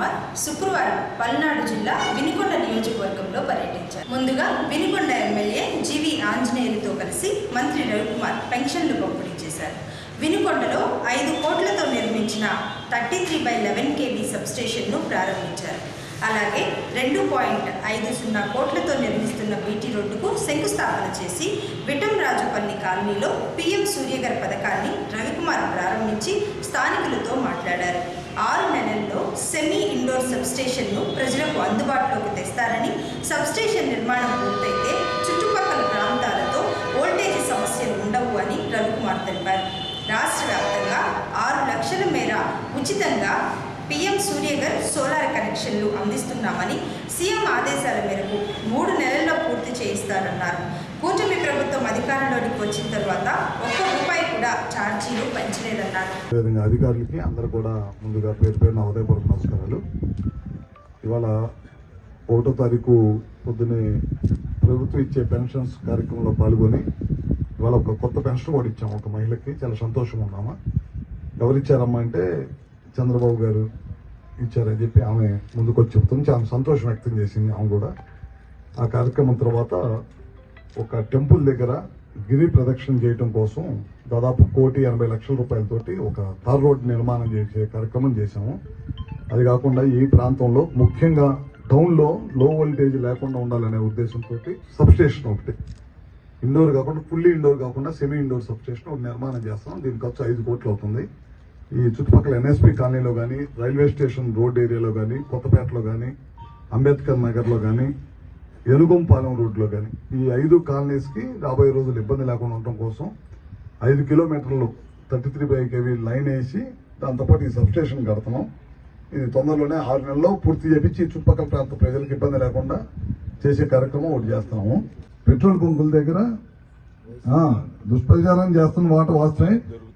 రవికుమార్ శుక్రవారం పల్నాడు జిల్లా వినుకొండ నియోజకవర్గంలో పర్యటించారు. ముందుగా వినుకొండ ఎమ్మెల్యే జీవి ఆంజనేయులతో కలిసి మంత్రి రవికుమార్ పెన్షన్లు పంపిణీ చేశారు. వినుకొండలో 5 కోట్లతో నిర్మించిన 33/11 kV సబ్స్టేషన్ను ప్రారంభించారు. అలాగే 2.50 కోట్లతో నిర్మిస్తున్న బీటీ రోడ్డుకు శంకుస్థాపన చేసి విటంరాజుపల్లి కాలనీలో పీఎం సూర్యఘర్ పథకాన్ని రవికుమార్ ప్రారంభించి స్థానికులతో మాట్లాడారు. 6 నెలల్లో సెమీ ఇండోర్ సబ్స్టేషన్ను ప్రజలకు అందుబాటులోకి తెస్తారని, సబ్స్టేషన్ నిర్మాణం పూర్తయితే చుట్టుపక్కల ప్రాంతాలతో వోల్టేజ్ సమస్యలు ఉండవు అని రవికుమార్ తెలిపారు. రాష్ట్ర వ్యాప్తంగా 6 లక్షల మేర ఉచితంగా పీఎం సూర్యఘర్ సోలార్ కనెక్షన్లు అందిస్తున్నామని, సీఎం ఆదేశాల మేరకు 3 నెలల్లో పూర్తి చేయిస్తారన్నారు. కూటమి ప్రభుత్వం అధికారంలోకి వచ్చిన తర్వాత ₹1 కూడా ఛార్జీలు పెంచలేదన్నారు. అధికారులకి అందరూ కూడా ముందుగా పేరు ఉదయపూర్వక నమస్కారాలు. ఇవాళ 1వ తారీఖు పొద్దునే ప్రభుత్వం ఇచ్చే పెన్షన్స్ కార్యక్రమంలో పాల్గొని ఇవాళ ఒక కొత్త పెన్షన్ కూడా ఇచ్చాము. ఒక మహిళకి చాలా సంతోషంగా ఉన్నామా. ఎవరిచ్చారమ్మా అంటే చంద్రబాబు గారు ఇచ్చారని చెప్పి ఆమె ముందుకొచ్చి చెప్తుంది. చాలా సంతోషం వ్యక్తం చేసింది ఆమె కూడా. ఆ కార్యక్రమం తర్వాత ఒక టెంపుల్ దగ్గర గిరి ప్రదక్షిణ చేయడం కోసం దాదాపు ₹1,80,00,000 ఒక తార్ రోడ్ నిర్మాణం చేసే కార్యక్రమం చేశాము. అది కాకుండా ఈ ప్రాంతంలో ముఖ్యంగా టౌన్లో లో వోల్టేజ్ లేకుండా ఉండాలనే ఉద్దేశంతో సబ్స్టేషన్ ఒకటి ఇండోర్ కాకుండా ఫుల్లీ ఇండోర్ కాకుండా సెమీ ఇండోర్ సబ్స్టేషన్ ఒకటి నిర్మాణం చేస్తాం. దీని ఖర్చు 5 కోట్లు అవుతుంది. ఈ చుట్టుపక్కల ఎన్ఎస్పి కాలనీలో కానీ, రైల్వే స్టేషన్ రోడ్ ఏరియాలో కానీ, కొత్తపేటలో కానీ, అంబేద్కర్ నగర్లో కానీ, ఎలుగంపాలెం రోడ్లో కానీ ఈ 5 కాలనీస్కి రాబోయే రోజులు ఇబ్బంది లేకుండా ఉండటం కోసం 5 కిలోమీటర్లు 33 kV లైన్ వేసి దాంతోపాటు ఈ సబ్స్టేషన్ కడుతున్నాం. ఇది తొందరలోనే 6 నెలల్లో పూర్తి చేపించి చుట్టుపక్కల ప్రాంత ప్రజలకు ఇబ్బంది లేకుండా చేసే కార్యక్రమం ఒకటి చేస్తాము. పెట్రోల్ బంకుల దగ్గర దుష్ప్రచారం చేస్తున్న మాట వాస్తవమే.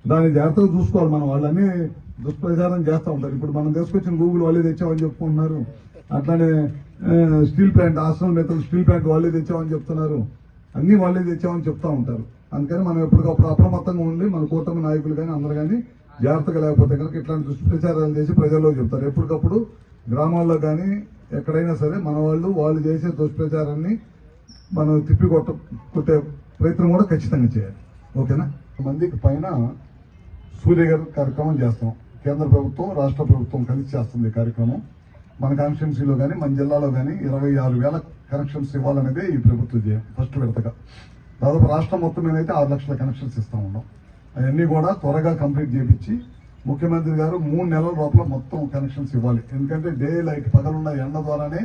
దాన్ని జాగ్రత్తగా చూసుకోవాలి. మనం వాళ్ళని దుష్ప్రచారం చేస్తూ ఉంటారు. ఇప్పుడు మనం తీసుకొచ్చిన గూగుల్ వాళ్ళే తెచ్చామని చెప్పుకుంటున్నారు. అట్లానే స్టీల్ ప్లాంట్, ఆశ్రమం నేతలు స్టీల్ ప్లాంట్ వాళ్ళే తెచ్చామని చెప్తున్నారు. అన్ని వాళ్ళే తెచ్చామని చెప్తా ఉంటారు. అందుకని మనం ఎప్పటికప్పుడు అప్రమత్తంగా ఉండి మన కూటమి నాయకులు కానీ అందరు కానీ జాగ్రత్తగా లేకపోతే కనుక ఇట్లాంటి దుష్ప్రచారాలు చేసి ప్రజల్లో చెప్తారు. ఎప్పటికప్పుడు గ్రామాల్లో కానీ ఎక్కడైనా సరే మన వాళ్ళు చేసే దుష్ప్రచారాన్ని మనం కొట్టే ప్రయత్నం కూడా ఖచ్చితంగా చేయాలి. ఓకేనా? మందికి పైన సూర్యఘర్ కార్యక్రమం చేస్తాం. కేంద్ర ప్రభుత్వం, రాష్ట్ర ప్రభుత్వం కలిసి చేస్తుంది ఈ కార్యక్రమం. మన కాన్స్టిట్యున్సీలో కానీ మన జిల్లాలో కానీ 26,000 కనెక్షన్స్ ఇవ్వాలనేదే ఈ ప్రభుత్వం ఫస్ట్ విడతగా. దాదాపు రాష్ట్రం మొత్తం మీద అయితే 6 లక్షల కనెక్షన్స్ ఇస్తా ఉన్నాం. అవన్నీ కూడా త్వరగా కంప్లీట్ చేయించి ముఖ్యమంత్రి గారు 3 నెలల లోపల మొత్తం కనెక్షన్స్ ఇవ్వాలి. ఎందుకంటే డే లైట్ పగలున్న ఎండ ద్వారానే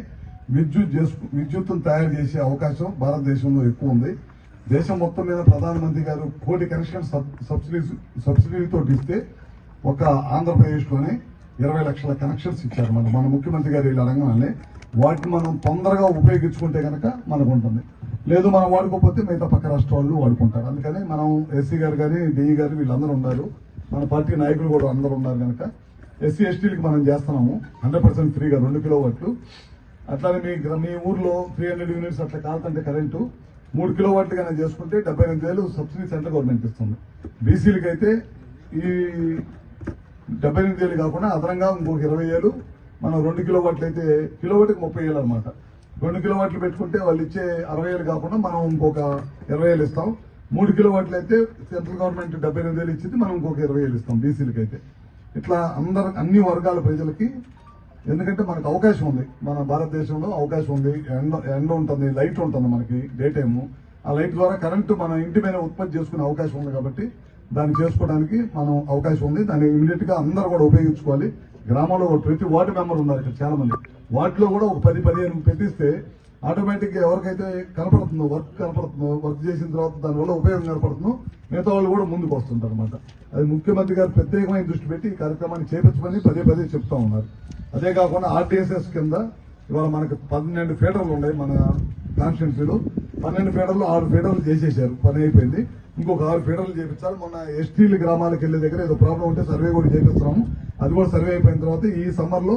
విద్యుత్తును తయారు చేసే అవకాశం భారతదేశంలో ఎక్కువ ఉంది. దేశం మొత్తం మీద ప్రధానమంత్రి గారు 1 కోటి కనెక్షన్ సబ్సిడీతో ఇస్తే ఒక ఆంధ్రప్రదేశ్లోనే 20 లక్షల కనెక్షన్స్ ఇచ్చారు. మన ముఖ్యమంత్రి గారు వీళ్ళు అడగగానే వాటిని మనం తొందరగా ఉపయోగించుకుంటే కనుక మనకు ఉంటుంది. లేదు మనం వాడుకోకపోతే మిగతా పక్క రాష్ట్ర వాళ్ళు వాడుకుంటారు. అందుకని మనం ఎస్సీ గారు కానీ డిఈ గారు వీళ్ళందరూ ఉన్నారు. మన పార్టీ నాయకులు కూడా అందరూ ఉన్నారు కనుక ఎస్సీ ఎస్టీలకి మనం చేస్తున్నాము 100% ఫ్రీగా 2 కిలోవాట్లు. అట్లానే మీ ఊర్లో 300 యూనిట్స్ అట్లా కాదంటే కరెంటు 3 కిలోవాట్లు కన్నా చేసుకుంటే 78,000 సబ్సిడీ సెంట్రల్ గవర్నమెంట్ ఇస్తుంది. బీసీలకి అయితే ఈ 78,000 కాకుండా అదనంగా ఇంకొక 20,000 మనం 2 కిలోవాట్లు అయితే కిలోవాట్కి 30,000 అనమాట. 2 కిలోవాట్లు పెట్టుకుంటే వాళ్ళు ఇచ్చే 60,000 కాకుండా మనం ఇంకొక 20,000 ఇస్తాం. 3 కిలోవాట్లు అయితే సెంట్రల్ గవర్నమెంట్ 78,000 ఇచ్చింది, మనం ఇంకొక 20,000 ఇస్తాం బీసీలకి అయితే. ఇట్లా అన్ని వర్గాల ప్రజలకి, ఎందుకంటే మనకు అవకాశం ఉంది. మన భారతదేశంలో అవకాశం ఉంది. ఎండ ఉంటుంది, లైట్ ఉంటుంది మనకి డే టైము. ఆ లైట్ ద్వారా కరెంటు మన ఇంటి మీద ఉత్పత్తి చేసుకునే అవకాశం ఉంది. కాబట్టి దాన్ని చేసుకోవడానికి మనం అవకాశం ఉంది. దాన్ని ఇమీడియట్ గా అందరూ కూడా ఉపయోగించుకోవాలి. గ్రామంలో ప్రతి వార్డు మెంబర్ ఉన్నారు ఇక్కడ చాలా మంది. వాటిలో కూడా ఒక 10-15 పెట్టిస్తే ఆటోమేటిక్ గా ఎవరికైతే కనపడుతుందో వర్క్ చేసిన తర్వాత దానివల్ల ఉపయోగం కనపడుతుందో మిగతా వాళ్ళు కూడా ముందుకు వస్తుంటారు అనమాట. అది ముఖ్యమంత్రి గారు ప్రత్యేకమైన దృష్టి పెట్టి ఈ కార్యక్రమాన్ని చేపించమని పదే చెప్తా ఉన్నారు. అదే కాకుండా ఆర్టీఎస్ఎస్ కింద ఇవాళ మనకు 12 ఫీడర్లు ఉన్నాయి మన కాన్స్టిట్యున్సీలో. 12 ఫీడర్లు 6 ఫీడర్లు చేసేసారు, పని అయిపోయింది. ఇంకొక 6 ఫీడర్లు చేపించాలి. మొన్న ఎస్టీల గ్రామాలకు వెళ్లే దగ్గర ఏదో ప్రాబ్లం ఉంటే సర్వే కూడా చేపిస్తున్నాము. అది కూడా సర్వే అయిపోయిన తర్వాత ఈ సమ్మర్ లో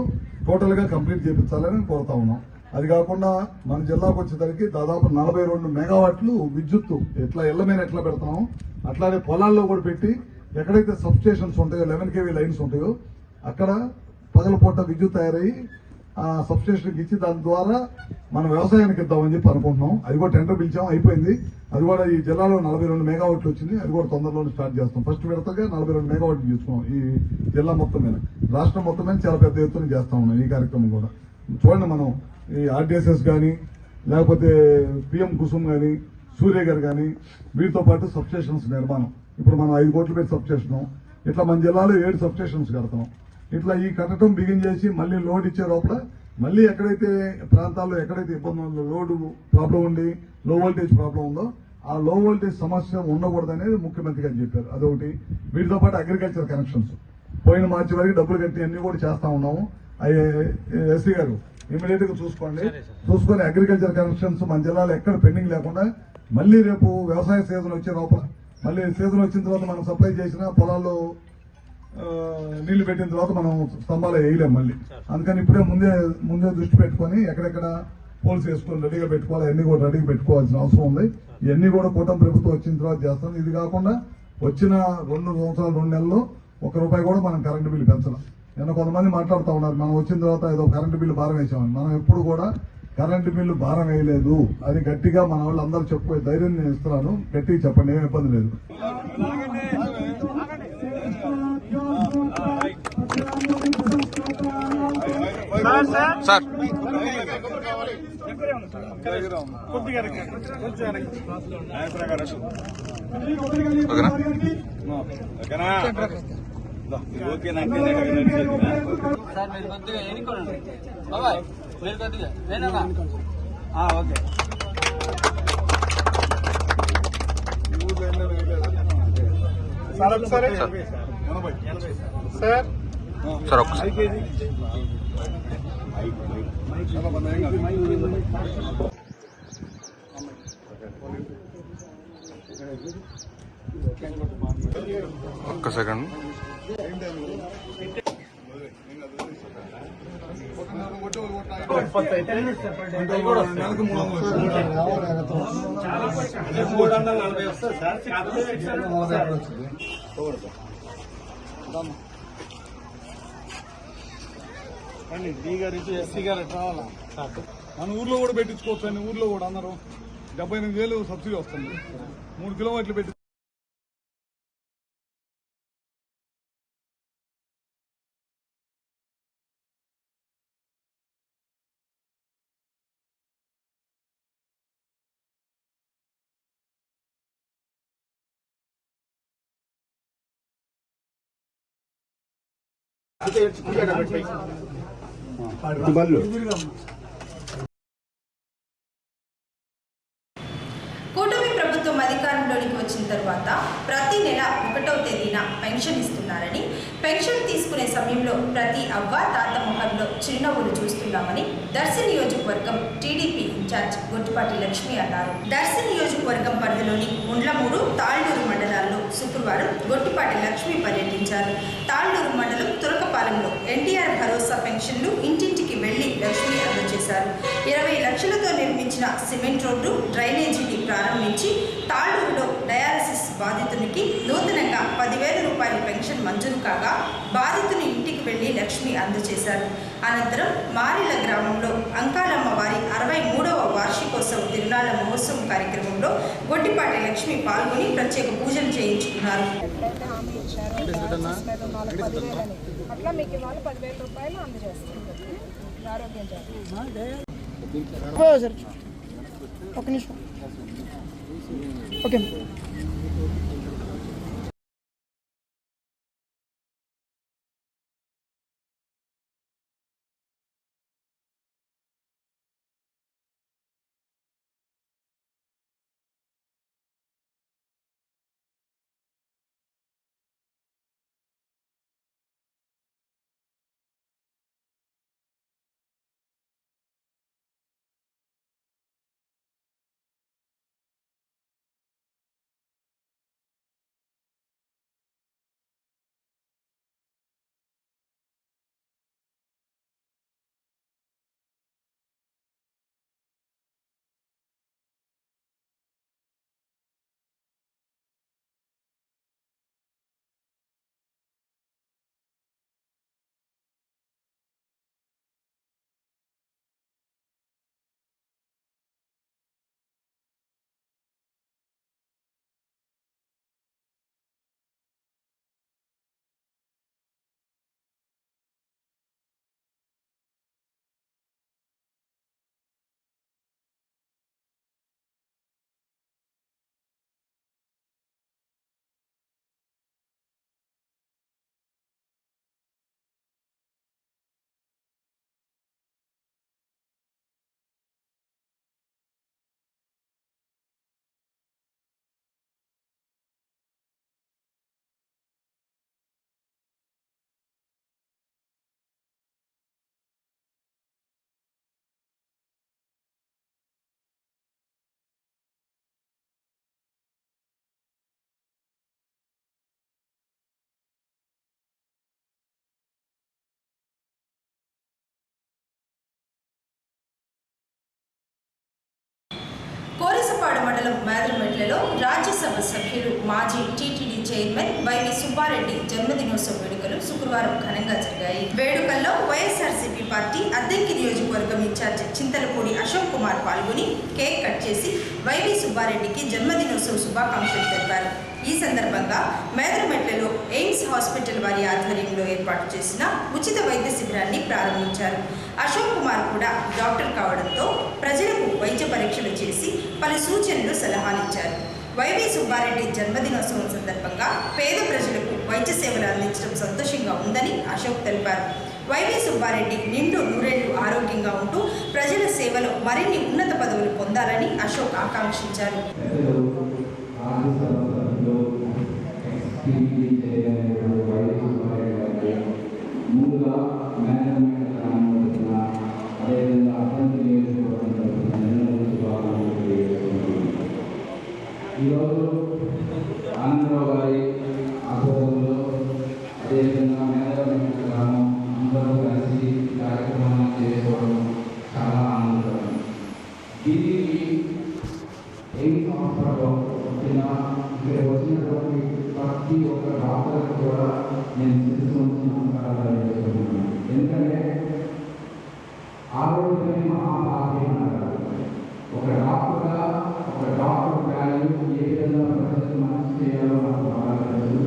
టోటల్ గా కంప్లీట్ చేపించాలని కోరుతా ఉన్నాం. అది కాకుండా మన జిల్లాకు వచ్చేసరికి దాదాపు 42 మెగావాట్లు విద్యుత్తు ఎట్లా ఇళ్ల మీద ఎట్లా పెడుతున్నాము అట్లానే పొలాల్లో కూడా పెట్టి ఎక్కడైతే సబ్ స్టేషన్స్ ఉంటాయో 11 kV లైన్స్ ఉంటాయో అక్కడ పగలపూట విద్యుత్ తయారయ్యి ఆ సబ్స్టేషన్కి ఇచ్చి దాని ద్వారా మనం వ్యవసాయానికి ఇద్దామని చెప్పి అనుకుంటున్నాం. అది కూడా టెండర్ పిలిచాం, అయిపోయింది. అది కూడా ఈ జిల్లాలో 42 మెగావాట్లు వచ్చింది. అది కూడా తొందరలోనే స్టార్ట్ చేస్తాం. ఫస్ట్ విడతగా 42 మెగావాట్లు తీసుకున్నాం ఈ జిల్లా మొత్తం మీద. రాష్ట్రం మొత్తం మీద చాలా పెద్ద ఎత్తున చేస్తా ఉన్నాం ఈ కార్యక్రమం కూడా. చూడండి, మనం ఈ ఆర్టీఎస్ఎస్ కానీ లేకపోతే పిఎం కుసుమ్ కానీ సూర్య గారు కానీ వీటితో పాటు సబ్స్టేషన్స్ నిర్మాణం. ఇప్పుడు మనం 5 కోట్లు పెట్టి సబ్స్టేషన్, ఇట్లా మన జిల్లాలో 7 సబ్స్టేషన్స్ కడతాం. ఇట్లా ఈ కట్టడం బిగిన్ చేసి మళ్ళీ లోడ్ ఇచ్చే లోపల మళ్ళీ ఎక్కడైతే ప్రాంతాల్లో ఎక్కడైతే ఇబ్బంది ఉందో, రోడ్డు ప్రాబ్లం ఉండి లో వోల్టేజ్ ప్రాబ్లం ఉందో ఆ లో వోల్టేజ్ సమస్య ఉండకూడదు అనేది ముఖ్యమంత్రి గారు చెప్పారు. అదొకటి. వీటితో పాటు అగ్రికల్చర్ కనెక్షన్స్ పోయిన మార్చి వరకు డబ్బులు కట్టి అన్ని కూడా చేస్తా ఉన్నాము. ఎస్సీ గారు ఇమీడియట్ గా చూసుకొని అగ్రికల్చర్ కనెక్షన్స్ మన జిల్లాలో ఎక్కడ పెండింగ్ లేకుండా మళ్ళీ రేపు వ్యవసాయ సీజన్ వచ్చే లోపల మళ్ళీ సీజన్ వచ్చిన తర్వాత మనం సప్లై చేసిన పొలాల్లో నీళ్లు పెట్టిన తర్వాత మనం స్తంభాలు వేయలేం మళ్ళీ. అందుకని ఇప్పుడే ముందే దృష్టి పెట్టుకొని ఎక్కడెక్కడ పోల్స్ వేసుకొని రెడీగా పెట్టుకోవాలి. అన్ని కూడా రెడీగా పెట్టుకోవాల్సిన అవసరం ఉంది. ఇవన్నీ కూడా కూటమి ప్రభుత్వం వచ్చిన తర్వాత చేస్తాం. ఇది కాకుండా వచ్చిన 2 సంవత్సరాలు 2 నెలల్లో ₹1 కూడా మనం కరెంటు బిల్లు పెంచడం. నిన్న కొంతమంది మాట్లాడుతూ ఉన్నారు, మనం వచ్చిన తర్వాత ఏదో కరెంటు బిల్లు భారం వేసామని. మనం ఎప్పుడు కూడా కరెంటు బిల్లు భారం వేయలేదు. అది గట్టిగా మన వాళ్ళు అందరూ చెప్పుకునే ధైర్యం నేను ఇస్తున్నాను. గట్టిగా చెప్పండి, ఏం ఇబ్బంది లేదు. సార్ ఓకేనా సార్, మీరు కొద్దిగా ఎన్నుకోండి బాబాయ్, మీరు కొద్దిగా నేనన్నా ఓకే. సార్ ఒకసారి సార్ ఒక్కసారి ఒక్క సెకండ్. ఎస్సీ గారు రావాలా? మన ఊర్లో కూడా పెట్టించుకోవచ్చు అండి. ఊర్లో కూడా అందరూ 78,000 సబ్సిడీ వస్తుంది. 3 కిలోమీటర్లు పెట్టి కూటమి ప్రభుత్వం అధికారంలోకి వచ్చిన తర్వాత ప్రతి నెల 1వ తేదీన పెన్షన్ ఇస్తున్నారని, పెన్షన్ తీసుకునే సమయంలో ప్రతి అవ్వ తాత మొహంలో చిరునవ్వులు చూస్తున్నామని దర్శి నియోజకవర్గం టీడీపీ ఇన్ఛార్జ్ గొట్టిపాటి లక్ష్మి అన్నారు. దర్శి నియోజకవర్గం పరిధిలోని ముండ్లమూరు, తాళ్లూరు మండలాల్లో శుక్రవారం గొట్టిపాటి లక్ష్మి పర్యటించారు. తాళ్లూరు మండలం తురకపాలెంలో ఎన్టీఆర్ భరోసా పెన్షన్లు ఇంటింటికి వెళ్లి లక్ష్మి అందజేశారు. 20 లక్షలతో నిర్మించిన సిమెంట్ రోడ్డు, డ్రైనేజీని ప్రారంభించి తాళ్లూరులో డయాలసిస్ బాధితునికి నూతనంగా ₹10,000 పెన్షన్ మంజూరు కాగా బాధితుని ఇంటికి వెళ్లి లక్ష్మి అందజేశారు. అనంతరం మారిల గ్రామంలో అంకాలమ్మ వారి 63వ వార్షికోత్సవ తిరునాళ్ల మహోత్సవం కార్యక్రమంలో గొట్టిపాటి లక్ష్మి పాల్గొని ప్రత్యేక పూజలు చేయించుకున్నారు. అట్లా మీకు ఇవాళ ₹10,000 అందజేస్తుంది. ఆరోగ్యం ఒక నిమిషం. ఓకే. మండలం మేదరమెట్లలో రాజ్యసభ సభ్యులు మాజీ టీటీడీ చైర్మన్ వైవి సుబ్బారెడ్డి జన్మదినోత్సవ వేడుకలు శుక్రవారం ఘనంగా జరిగాయి. వేడుకల్లో వైఎస్ఆర్సీపీ పార్టీ అద్దెంకి నియోజకవర్గం ఇన్ఛార్జ్ చింతలపూడి అశోక్ కుమార్ పాల్గొని కేక్ కట్ చేసి వైవి సుబ్బారెడ్డికి జన్మదినోత్సవ శుభాకాంక్షలు తెలిపారు. ఈ సందర్భంగా మేదరమెట్లలో ఎయిమ్స్ హాస్పిటల్ వారి ఆధ్వర్యంలో ఏర్పాటు చేసిన ఉచిత వైద్య శిబిరాన్ని ప్రారంభించారు. అశోక్ కుమార్ కూడా డాక్టర్ కావడంతో ప్రజలకు వైద్య పరీక్షలు చేసి పలు సూచనలు సలహాలిచ్చారు. వైవి సుబ్బారెడ్డి జన్మదినోత్సవం సందర్భంగా పేద ప్రజలకు వైద్య సేవలు అందించడం సంతోషంగా ఉందని అశోక్ తెలిపారు. వైవి సుబ్బారెడ్డి నిండు నూరేళ్లు ఆరోగ్యంగా ఉంటూ ప్రజల సేవలో మరిన్ని ఉన్నత పదవులు పొందాలని అశోక్ ఆకాంక్షించారు. ముందుగా మేనేజ్మెంట్ గ్రామం అదేవిధంగా అభివృద్ధి ఈరోజు ఆనందరావు గారి ఆధ్వర్యంలో అదేవిధంగా మేనేజ్మెంట్ గ్రామం అందరూ కలిసి కార్యక్రమాన్ని చేసుకోవడం చాలా ఆనందకరం. దీనికి ఎయిమ్స్ హాస్పిటల్లో ఇక్కడ వచ్చినటువంటి ప్రతి ఒక్క డాక్టర్ కూడా నేను శిరస్సు నమస్కారాలు చేసుకుంటున్నాను. ఎందుకంటే ఆరోగ్యమే మహాభాగ్యం అంటారు. ఒక డాక్టర్ వాల్యూ ఏ విధంగా ప్రజలకు మంచి చేయాలో నాకు బాగా తెలుసు.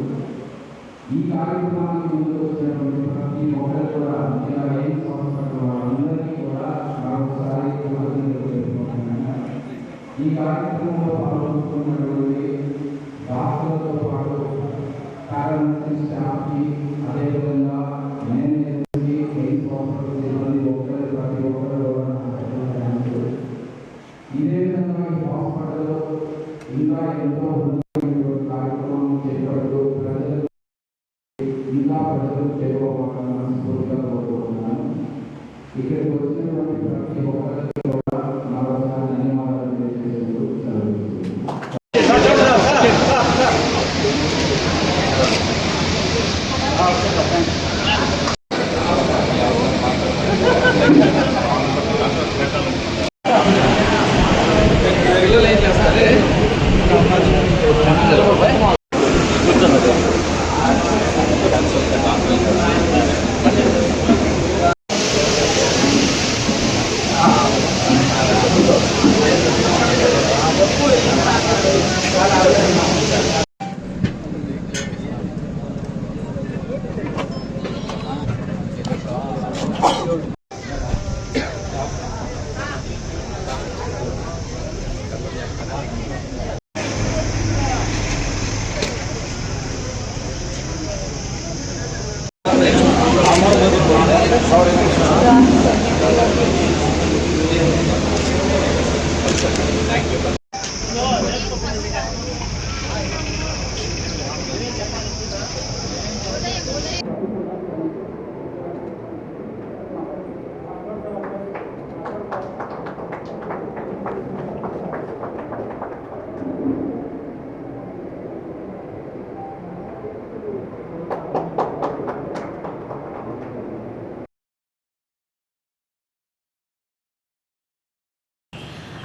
ఈ కార్యక్రమానికి ముందు వచ్చినటువంటి ప్రతి ఒక్కరు కూడా ముఖ్యంగా ఎయిమ్స్ హాస్పిటల్ వాళ్ళందరికీ కూడా మరొకసారి ఈ కార్యక్రమంలో పాల్గొంటున్నటువంటి డాక్టర్లతో పాటు పారామెడికల్ స్టాఫ్కి అదేవిధంగా మేనేజర్కి ఎయిమ్స్ హాస్పిటల్ సిబ్బంది ప్రతి ఒక్కరు ఇదే విధంగా ఈ హాస్పిటల్లో ఇంకా ఎంతో కార్యక్రమం చేపడుతూ ప్రజలకు ఇంకా ప్రజలకు చేరుకోవాలని మనస్ఫూర్తిగా కోరుకుంటున్నాను. ఇక్కడికి వచ్చినటువంటి ప్రతి ఒక్కరికి కూడా మరోసారి ధన్యవాదాలు తెలియజేస్తూ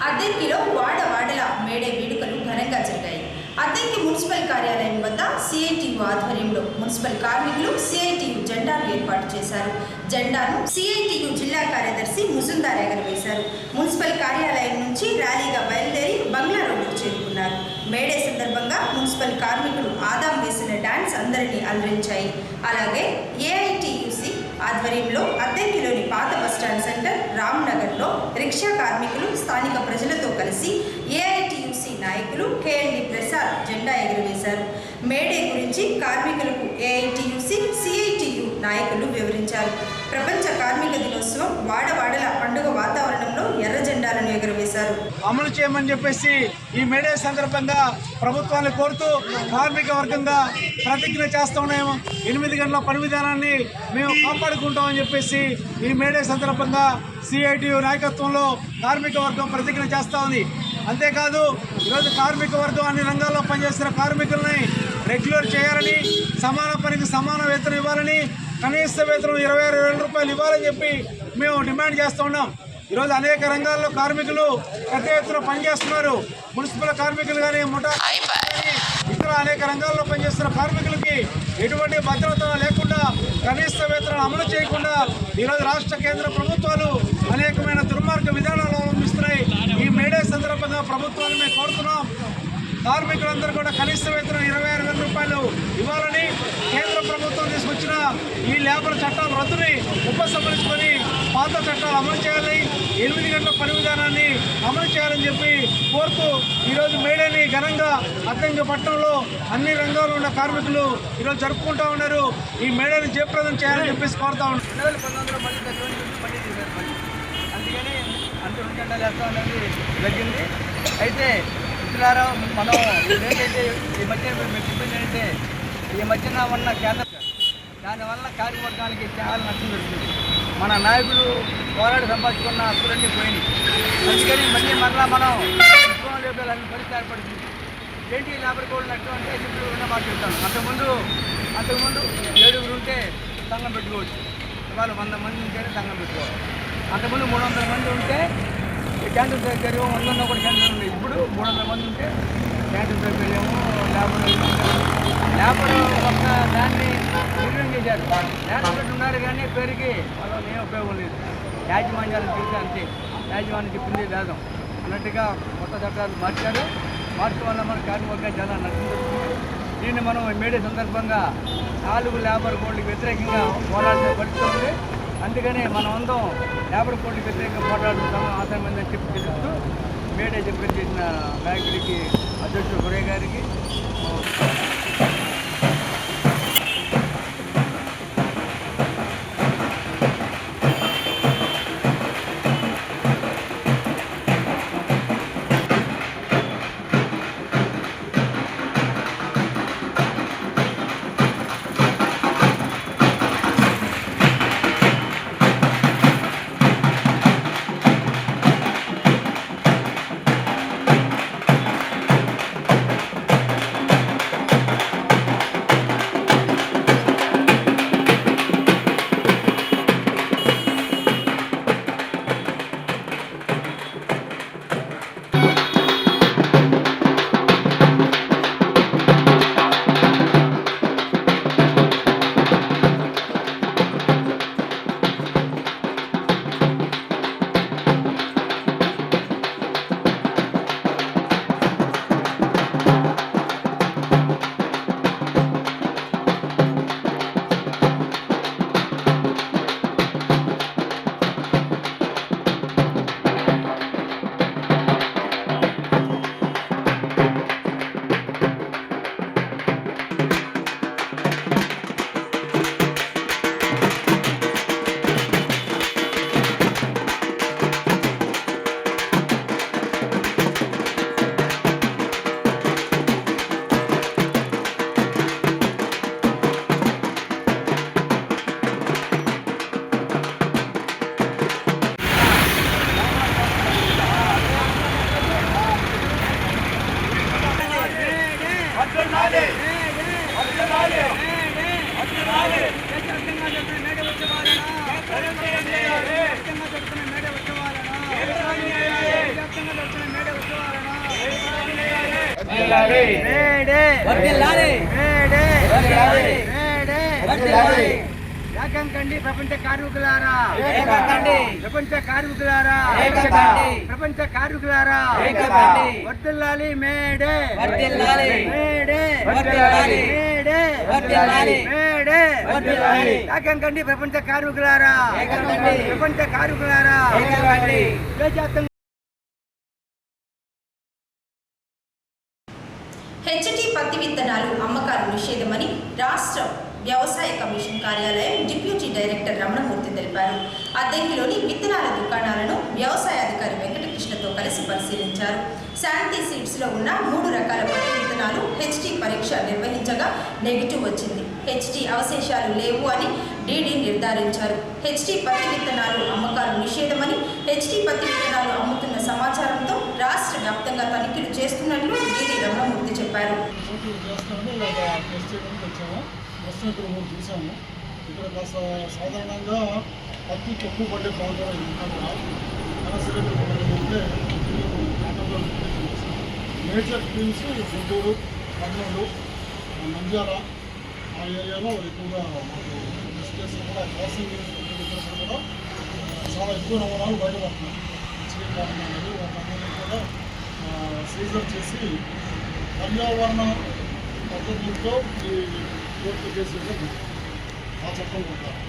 అద్దెంకిలో వాడవాడల మేడే వేడుకలు ఘనంగా జరిగాయి. అద్దెంకి మున్సిపల్ కార్యాలయం వద్ద సిఐటియు ఆధ్వర్యంలో మున్సిపల్ కార్మికులు సిఐటియు జెండాను ఏర్పాటు చేశారు. జెండాను సిఐటియు జిల్లా కార్యదర్శి ముజుందార్ ఎగరవేశారు. మున్సిపల్ కార్యాలయం నుంచి ర్యాలీగా బయలుదేరి బంగ్లా రోడ్డుకు చేరుకున్నారు. మేడే సందర్భంగా మున్సిపల్ కార్మికులు ఆదాం వేసిన డాన్స్ అందరినీ అలరించాయి. అలాగే ఏఐటియుసి ఆధ్వర్యంలో అద్దెంకిలోని పాత బస్టాండ్ సెంటర్ రామ్నగర్లో రిక్షా కార్మికులు స్థానిక ప్రజలతో కలిసి ఏఐటియుసి నాయకులు కేఎల్డి ప్రసాద్ జెండా ఎగురవేశారు. మేడే గురించి కార్మికులకు ఏఐటియుసి సిఐటియు నాయకులు వివరించారు. ప్రపంచ కార్మిక దినోత్సవం వాడవాడల పండుగ వాతావరణంలో ఎర్ర జెండాలను ఎగురవేశారు. అమలు చేయమని చెప్పేసి ఈ మేడే సందర్భంగా ప్రభుత్వాన్ని కోరుతూ కార్మిక వర్గంగా ప్రతిజ్ఞ చేస్తున్నాము. 8 గంటల పని విధానాన్ని మేము కాపాడుకుంటామని చెప్పేసి ఈ మేడే సందర్భంగా సిఐటియు నాయకత్వంలో కార్మిక వర్గం ప్రతిజ్ఞ చేస్తూ ఉంది. అంతేకాదు ఈరోజు కార్మిక వర్గం అన్ని రంగాల్లో పనిచేస్తున్న కార్మికులని రెగ్యులర్ చేయాలని, సమాన పనికి సమాన వేతనం ఇవ్వాలని, కనీస వేతనం 26,000 రూపాయలు ఇవ్వాలని చెప్పి మేము డిమాండ్ చేస్తూ ఉన్నాం. ఈరోజు అనేక రంగాల్లో కార్మికులు పెద్ద ఎత్తున పనిచేస్తున్నారు. మున్సిపల్ కార్మికులు కానీ, ముఠా ఇతర అనేక రంగాల్లో పనిచేస్తున్న కార్మికులకి ఎటువంటి భద్రత లేకుండా, కనీస వేతనాలు అమలు చేయకుండా ఈరోజు రాష్ట్ర కేంద్ర ప్రభుత్వాలు అనేకమైన దుర్మార్గ విధానాలు అవలంబిస్తున్నాయి. ఈ మేడే సందర్భంగా ప్రభుత్వాన్ని మేము కోరుతున్నాం, కార్మికులందరూ కూడా కనీస వేతనం 26,000 రూపాయలు ఇవ్వాలని, కేంద్ర ప్రభుత్వం తీసుకొచ్చిన ఈ లేబర్ చట్టాల రద్దుని ఉపసంహరించుకొని పాత చట్టాలు అమలు చేయాలి, 8 గంటల పని విధానాన్ని అమలు చేయాలని చెప్పి కోరుతూ ఈరోజు మేడేని ఘనంగా అద్దంకి పట్టణంలో అన్ని రంగాల్లో ఉన్న కార్మికులు ఈరోజు జరుపుకుంటా ఉన్నారు. ఈ మేడేని జయప్రదం చేయాలని చెప్పేసి కోరుతా ఉన్నారు. 2019 మళ్ళీ అందుకని అంత 2 గంటలు వేస్తాం అనేది జరిగింది. అయితే మిత్రులారా, మనం ఏంటంటే ఈ మధ్య మీకు చెప్పింది ఏంటంటే ఈ మధ్యన ఉన్న కేంద్ర దానివల్ల కార్యవర్గానికి చాలా నష్టం జరుగుతుంది. మన నాయకులు పోరాడి సంపాదించుకున్న హక్కులన్నీ పోయినాయి. అందుకని మళ్ళా మనం ఉద్యోగం లేపాలని పరిస్థితి ఏర్పడుతుంది. ఏంటి లేబర్ కోడ్ నష్టం అంటే ఇప్పుడు ఉన్న మాట చెప్తాను. అంతకుముందు 7 ఉంటే సంఘం పెట్టుకోవచ్చు, ఇవాళ 100 మంది ఉంటేనే సంఘం పెట్టుకోవాలి. అంతకుముందు 300 మంది ఉంటే క్యాంటీన్ సౌకర్యం 101 క్యాంటీన్ ఉంది. ఇప్పుడు 300 మంది ఉంటే క్యాంటీన్ సౌకర్యము, లేబర్ ఒక్క దాన్ని నిర్ణయం చేశారు. లేబర్ ఉన్నారు కానీ పేరుకి వాళ్ళు ఏం ఉపయోగం లేదు. యాజమాన్యాలను చూస్తే అంతే, యాజమాన్యం చెప్పింది వేదం అన్నట్టుగా కొత్త చట్టాలు మార్చడం వల్ల మన కార్మికులుగా చాలా నష్టం జరుగుతుంది. దీన్ని మనం మేడే సందర్భంగా 4 లేబర్ కోడ్లకు వ్యతిరేకంగా పోరాడిన పరిస్థితి ఉంది. అందుకని మనం అందరం లేబర్ కోడ్లకు వ్యతిరేకంగా పోరాడుతున్నాం ఆశ్రమందని చెప్పి తెలుస్తూ మేడే చెప్పి చేసిన నాయకుడికి అధ్యక్షుడు గురయ్య గారికి ఏకంకండి ప్రపంచ కార్మికులారా, ప్రపంచ కార్మికులారా, ప్రపంచ కార్మికులారా, వర్ధిల్లాలి మేడే, మేడే, మేడే, ఏకంకండి ప్రపంచ కార్మికులారా, ప్రపంచ కార్మికులారా. హెచ్టీ పత్తి విత్తనాలు అమ్మకాలు నిషేధమని రాష్ట్ర వ్యవసాయ కమిషన్ కార్యాలయం డిప్యూటీ డైరెక్టర్ రమణమూర్తి తెలిపారు. అద్దెంకిలోని విత్తనాల దుకాణాలను వ్యవసాయ అధికారి వెంకటకృష్ణతో కలిసి పరిశీలించారు. శాంతి సీడ్స్లో ఉన్న 3 రకాల పత్తి విత్తనాలు హెచ్టీ పరీక్ష నిర్వహించగా నెగిటివ్ వచ్చింది. హెచ్టీ అవశేషాలు లేవు అని డీడీ నిర్ధారించారు. హెచ్టీ పత్తి విత్తనాలు అమ్మకాలు నిషేధమని, హెచ్టీ పత్తి విత్తనాలు అమ్ముతున్న సమాచారంతో రాష్ట్ర వ్యాప్తంగా తనిఖీలు చేస్తున్నట్లు డీడీ రమణమూర్తి చెప్పారు. ఇక్కడ మేము చూసాము. ఇక్కడ కాస్త సాధారణంగా పత్తి తక్కువ పడ్డే ప్రాంతం అంటే మేజర్ ఫిల్మ్స్ గుంటూరు, కర్నూలు, నంద్యాల ఆ ఏరియాలో ఎక్కువగా మాకు కేసులు కూడా క్రాసింగ్ కూడా చాలా ఎక్కువ నమూనాలు బయటపడుతున్నాయి. శ్రీకారం అనేది వాటన్నిటిని కూడా సీజర్ చేసి పర్యావరణ పద్ధతులతో ఈ కోర్టు కేసులు ఆ చట్టం ఉంటారు.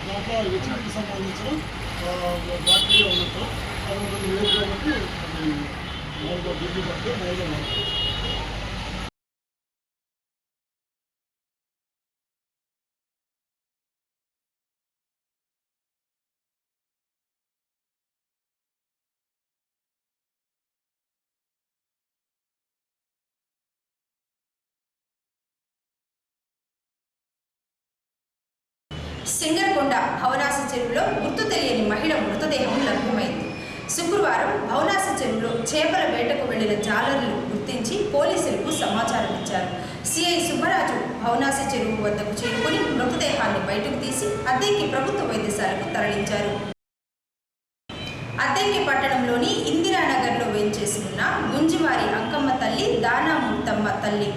దాంట్లో హెచ్ఐకి సంబంధించిన బ్యాక్టీరియా ఉన్నట్టు అది వేరు కాబట్టి అది మామూలుగా ఢిల్లీ పడితే మామూలుగా సింగర్కొండ భవనాసి చెరువులో గుర్తు తెలియని మహిళ మృతదేహం లభ్యమైంది. శుక్రవారం భవనాసి చెరువులో చేపల వేటకు వెళ్లిన జాలర్లు గుర్తించి పోలీసులకు సమాచారం ఇచ్చారు. సిఐ సుబ్బరాజు భవనాసి చెరువు వద్దకు చేరుకుని మృతదేహాన్ని బయటకు తీసి అద్దెంకి ప్రభుత్వ వైద్యశాలకు తరలించారు. అద్దెంకి పట్టణంలోని ఇందిరానగర్లో వేంచేసి ఉన్న గుంజివారి అంకమ్మ తల్లి, దానామూర్తమ్మ తల్లి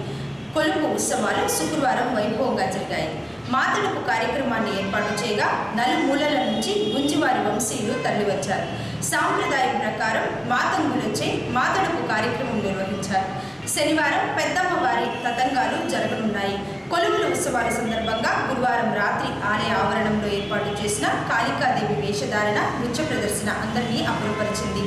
కొలుపు ఉత్సవాలు శుక్రవారం వైభవంగా జరిగాయి. మాతడుపు కార్యక్రమాన్ని ఏర్పాటు చేయగా నలుమూలల నుంచి గుంజివారి వంశీయులు తరలివచ్చారు. సాంప్రదాయం ప్రకారం మాతంగులొచ్చే మాతడుపు కార్యక్రమం నిర్వహించారు. శనివారం పెద్దమ్మవారి తతంగాలు జరగనున్నాయి. కొలువుల ఉత్సవాల సందర్భంగా గురువారం రాత్రి ఆలయ ఆవరణంలో ఏర్పాటు చేసిన కాళికాదేవి వేషధారణ, నృత్య ప్రదర్శన అందరినీ అబ్బురపరిచింది.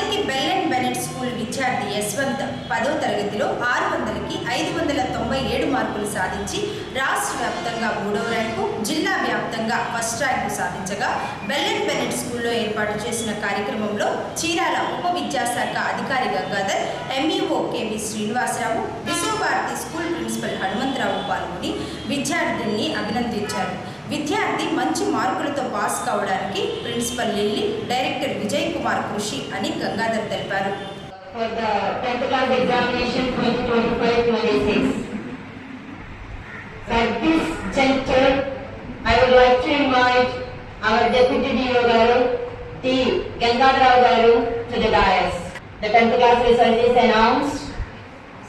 అద్దెకి బెల్ అండ్ బెనెట్ స్కూల్ విద్యార్థి యశ్వంత్ 10వ తరగతిలో 600కి 597 మార్కులు సాధించి రాష్ట్ర వ్యాప్తంగా 3వ ర్యాంకు, జిల్లా వ్యాప్తంగా ఫస్ట్ ర్యాంకు సాధించగా బెల్ అండ్ బెనెట్ స్కూల్లో ఏర్పాటు చేసిన కార్యక్రమంలో చీరాల ఉప విద్యాశాఖ అధికారి Gangadhar, MEO K V Srinivasarao, Vishwabharati school principal Hanumantharao పాల్గొని విద్యార్థిని అభినందించారు. విద్యార్థి మంచి మార్కులతో పాస్ కావడానికి principal Lilly, director Vijay Kumar కృషి అని గంగాధర్ తెలిపారు. For the 10th class examination 2025-26. At this juncture, I would like to invite our Deputy DO Garu, T. Gangadhar Garu, to the dais. The 10th class result is announced,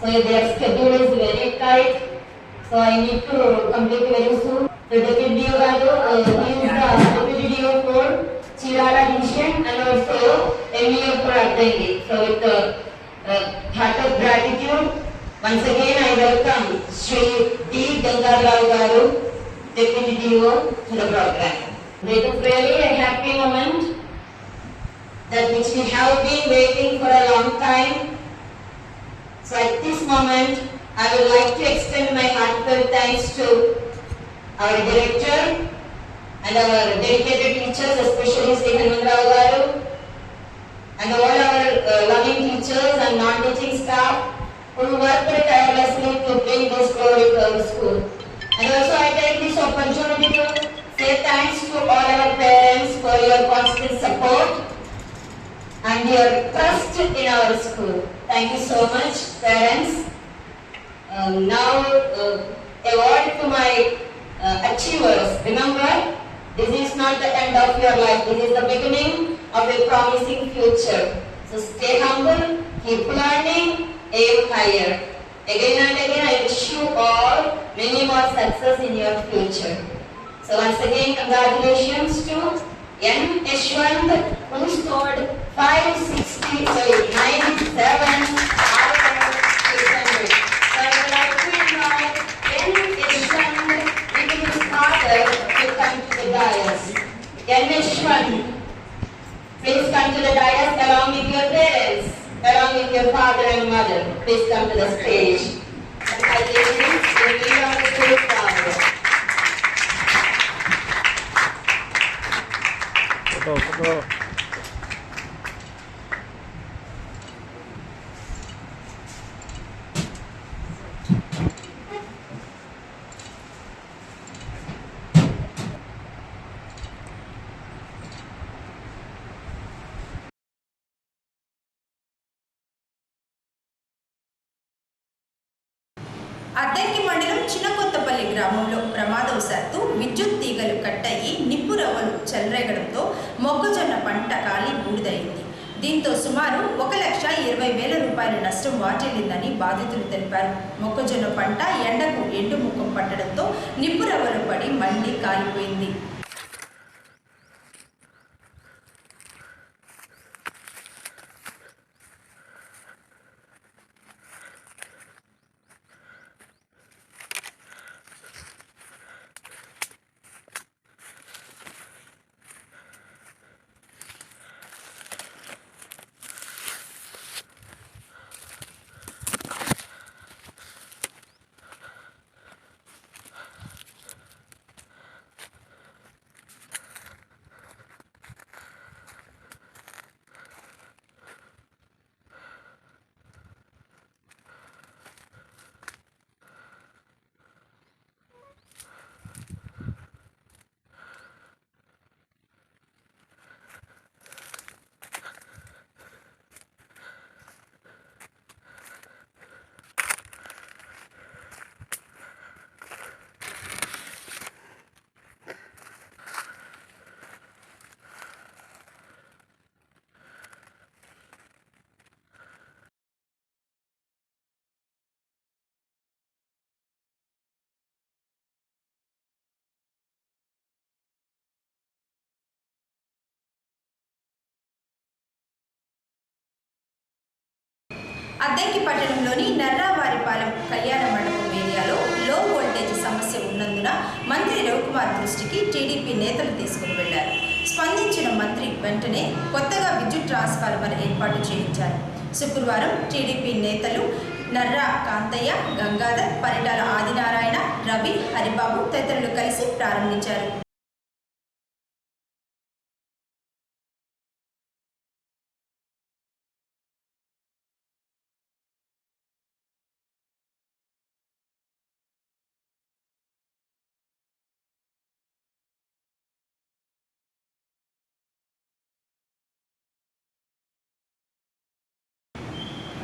so their schedule is very tight, so I need to complete very soon. The Deputy DO Garu is the Deputy DO for Chirala Division and also MEO for Addangi. So with heart of gratitude, once again I welcome Sri D. Gangadhar Garu, Deputy DO, to the program. It is really a happy moment that which we have been waiting for a long time. So at this moment, I would like to extend my heartfelt thanks to our director and our dedicated teachers, especially Sri Hanumantrao Garu, and all our loving teachers and non-teaching staff who worked tirelessly to bring this glory to our school. And also I take this opportunity to say thanks to all our parents for your constant support and your trust in our school. Thank you so much, parents. Now a word to my achievers. Remember, this is not the end of your life. This is the beginning of a promising future. So stay humble, keep learning, aim higher. Again and again, I wish you all many more success in your future. So once again, congratulations to N. Yashwant, who scored 97 out of 600. So I would like to invite N. Yashwant with his father to come to the dais. N. Yashwant, please come to the dais along with your parents, along with your father and mother. Please come to the stage. And I give you the name of the school father. అద్దెకి మండలం చిన్నకొత్తపల్లి గ్రామంలో ప్రమాదవశాత్తు విద్యుత్ తీగలు కట్టయి నిప్పు రవ్వలు చెలరేగడంతో మొక్కజొన్న పంట కాలి బూడిదైంది. దీంతో సుమారు 1,20,000 రూపాయల నష్టం వాటిల్లిందని బాధితులు తెలిపారు. మొక్కజొన్న పంట ఎండకు ఎండుముఖం పట్టడంతో నిప్పు రవ్వలు పడి మండి కాలిపోయింది. అద్దెకి పట్టణంలోని నర్రావారిపాలెం కళ్యాణ మండపం ఏరియాలో లో వోల్టేజ్ సమస్య ఉన్నందున మంత్రి రవికుమార్ దృష్టికి టీడీపీ నేతలు తీసుకుని వెళ్లారు. స్పందించిన మంత్రి వెంటనే కొత్తగా విద్యుత్ ట్రాన్స్ఫార్మర్ ఏర్పాటు చేయించారు. శుక్రవారం టీడీపీ నేతలు నర్రా కాంతయ్య, గంగాధర్, పరిటాల ఆదినారాయణ, రవి, హరిబాబు తదితరులు కలిసి ప్రారంభించారు.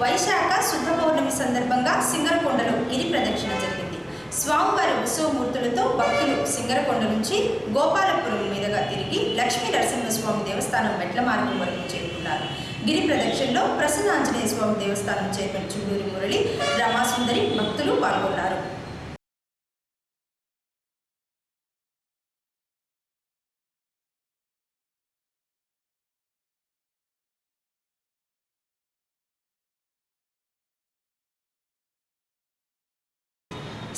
వైశాఖ శుద్ధ పౌర్ణమి సందర్భంగా సింగరకొండలో గిరి ప్రదక్షిణ జరిగింది. స్వామివారి ఉత్సవమూర్తులతో భక్తులు సింగరకొండ నుంచి గోపాలపురం మీదుగా తిరిగి లక్ష్మీ నరసింహస్వామి దేవస్థానం మెట్ల మార్గం వరకు చేరుకున్నారు. గిరి ప్రదక్షిణలో ప్రసన్న ఆంజనేయ స్వామి దేవస్థానం చైర్మన్ చుండూరి మురళి, రమాసుందరి భక్తులు పాల్గొన్నారు.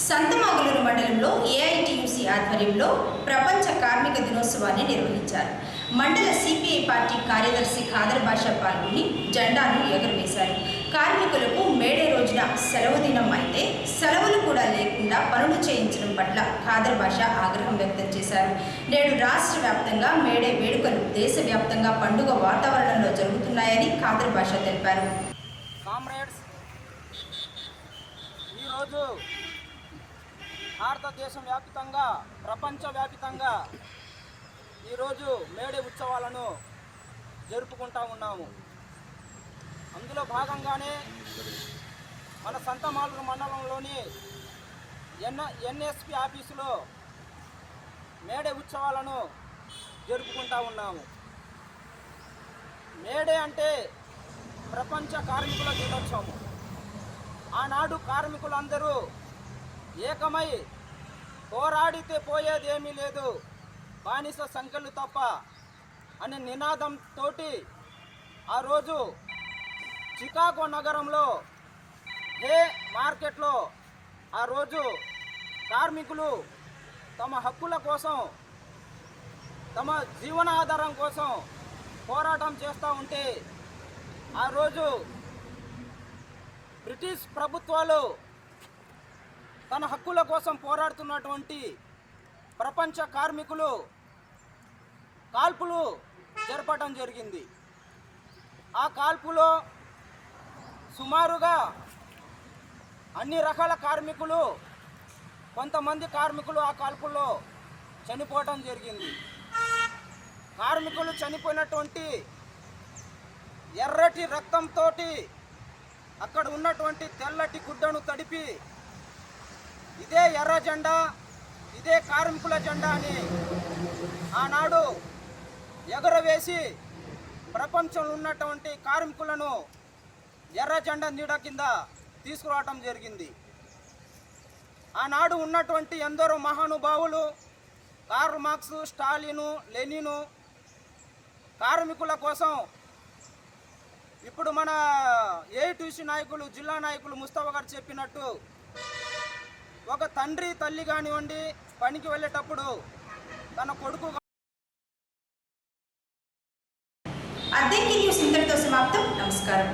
సంతమాగులూరు మండలంలో ఏఐటీయూసీ ఆధ్వర్యంలో ప్రపంచ కార్మిక దినోత్సవాన్ని నిర్వహించారు. మండల సిపిఐ పార్టీ కార్యదర్శి ఖాదర్ బాషా పాల్గొని జెండాను ఎగురవేశారు. కార్మికులకు మేడే రోజున సెలవు దినం అయితే సెలవులు కూడా లేకుండా పనులు చేయించడం పట్ల ఖాదర్ బాషా ఆగ్రహం వ్యక్తం చేశారు. నేడు రాష్ట్ర వ్యాప్తంగా మేడే వేడుకలు దేశవ్యాప్తంగా పండుగ వాతావరణంలో జరుగుతున్నాయని ఖాదర్ బాషా తెలిపారు. భారతదేశం వ్యాప్తంగా ప్రపంచవ్యాప్తంగా ఈరోజు మేడే ఉత్సవాలను జరుపుకుంటా ఉన్నాము. అందులో భాగంగానే మన సంతమాలూరు మండలంలోని ఎన్ఎస్పి ఆఫీసులో మేడే ఉత్సవాలను జరుపుకుంటా ఉన్నాము. మేడే అంటే ప్రపంచ కార్మికుల దినోత్సవం. ఆనాడు కార్మికులందరూ ఏకమై పోరాడితే పోయేదేమీ లేదు, బానిస సంఖ్యలు తప్ప అనే నినాదంతో ఆ రోజు చికాగో నగరంలో హే మార్కెట్లో ఆ రోజు కార్మికులు తమ హక్కుల కోసం, తమ జీవనాధారం కోసం పోరాటం చేస్తూ ఉంటే ఆ రోజు బ్రిటిష్ ప్రభుత్వాలు తన హక్కుల కోసం పోరాడుతున్నటువంటి ప్రపంచ కార్మికులు కాల్పులు జరపడం జరిగింది. ఆ కాల్పులో సుమారుగా అన్ని రకాల కార్మికులు, కొంతమంది కార్మికులు ఆ కాల్పుల్లో చనిపోవడం జరిగింది. కార్మికులు చనిపోయినటువంటి ఎర్రటి రక్తంతో అక్కడ ఉన్నటువంటి తెల్లటి గుడ్డను తడిపి ఇదే ఎర్ర జెండా, ఇదే కార్మికుల జెండా అని ఆనాడు ఎగురవేసి ప్రపంచంలో ఉన్నటువంటి కార్మికులను ఎర్ర జెండా నీడ కింద తీసుకురావటం జరిగింది. ఆనాడు ఉన్నటువంటి ఎందరో మహానుభావులు కార్ల్ మార్క్స్, స్టాలిను, లెనిను కార్మికుల కోసం ఇప్పుడు మన ఏఐటీయూసీ నాయకులు, జిల్లా నాయకులు ముస్తఫా గారు చెప్పినట్టు ఒక తండ్రి తల్లి కానివ్వండి పనికి వెళ్ళేటప్పుడు తన కొడుకు. అద్దెకి న్యూస్ ఇంతటితో సమాప్తం. నమస్కారం.